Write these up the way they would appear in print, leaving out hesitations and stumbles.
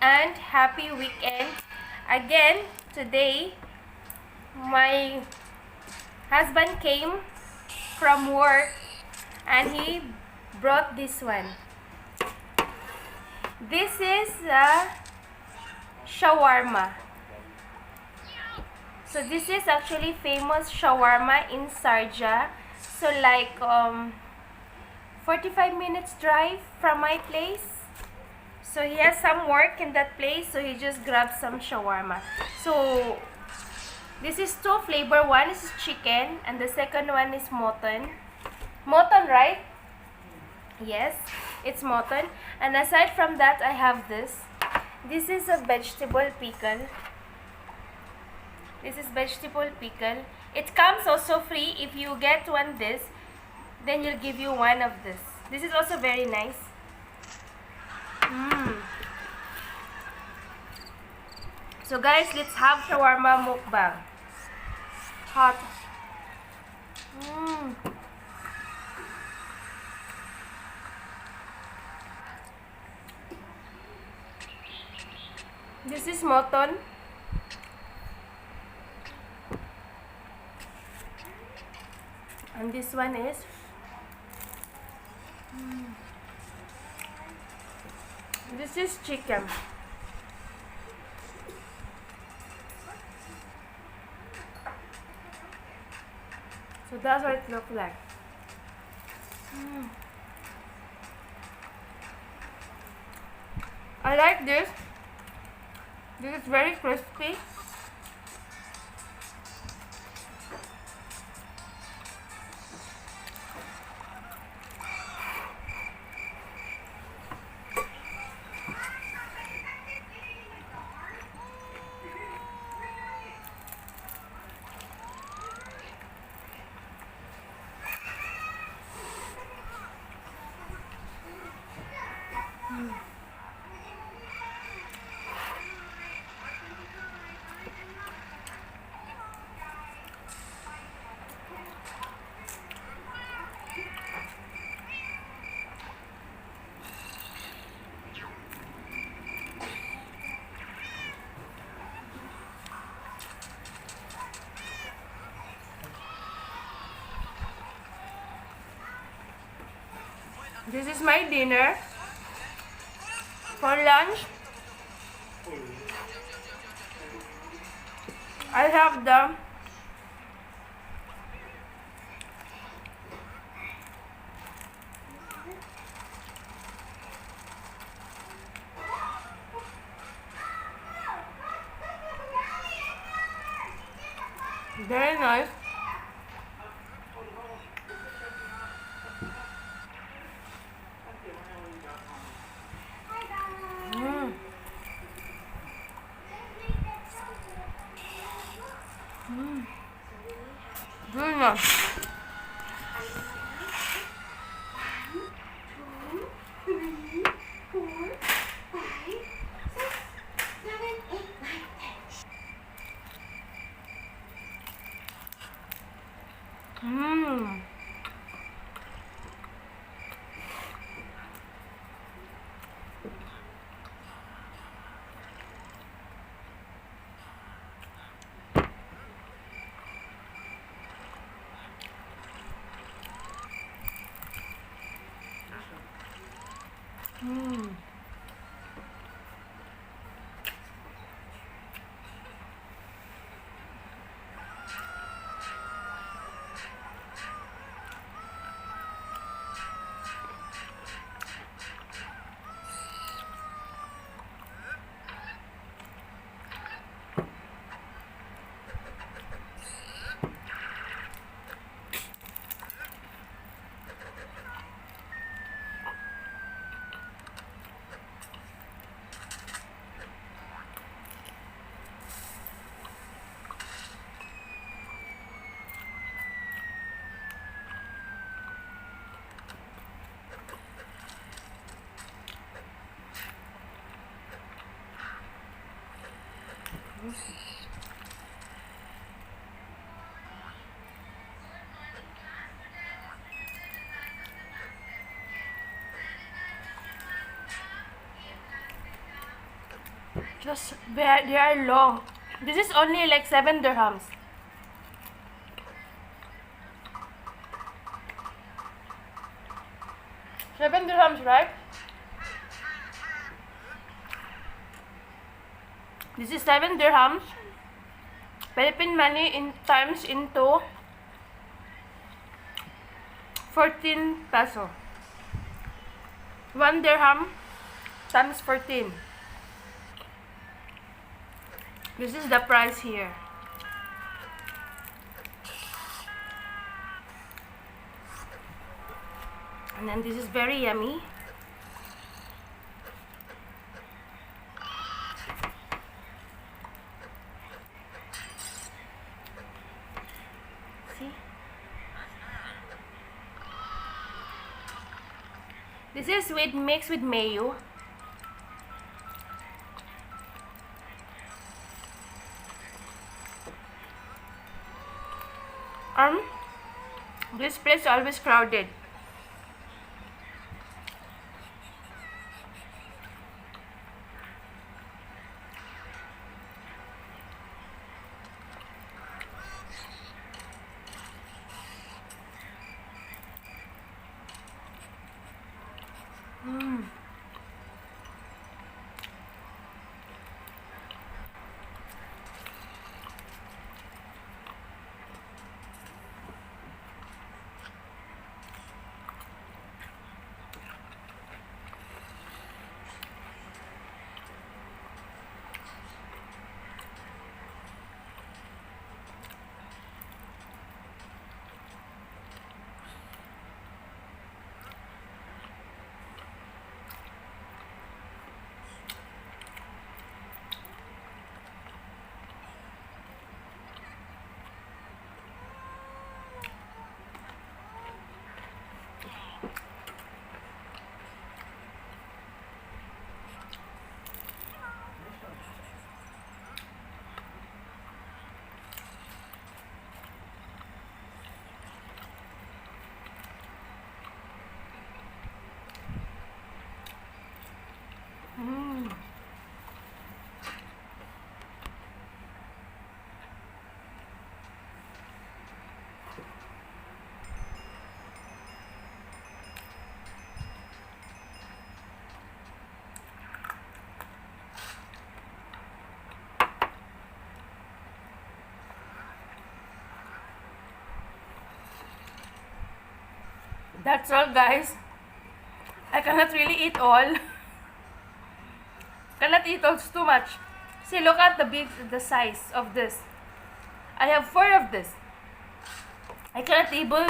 And happy weekend. Again, today, my husband came from work and he brought this one. This is a shawarma. So this is actually famous shawarma in Sharjah. So like 45 minutes drive from my place. So he has some work in that place, so he just grabbed some shawarma. So this is two flavor. One is chicken and the second one is mutton. Mutton, right? Yes, it's mutton. And aside from that, I have this. This is a vegetable pickle. This is vegetable pickle. It comes also free. If you get one this, then you'll give you one of this. This is also very nice. So guys, let's have shawarma mukbang. Hot. This is mutton. And this one is this is chicken. So that's what it looks like. I like this. This is very crispy. This is my dinner. For lunch, I have the very nice. Very nice. Just they are long. This is only like 7 dirhams. 7 dirhams, right? This is 7 dirhams. Philippine money in times into 14 peso. 1 dirham times 14. This is the price here. And then this is very yummy. See? This is mixed with mayo. This place is always crowded. That's all, guys. I cannot really eat all. Cannot eat all, it's too much. See, look at the size of this. I have 4 of this. I cannot able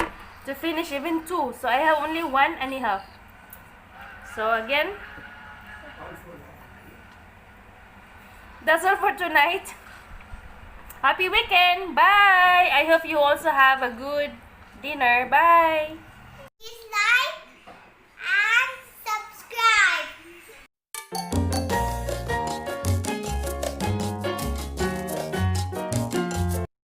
to finish even 2, so I have only 1.5. So again, that's all for tonight. Happy weekend. Bye. I hope you also have a good dinner. Bye.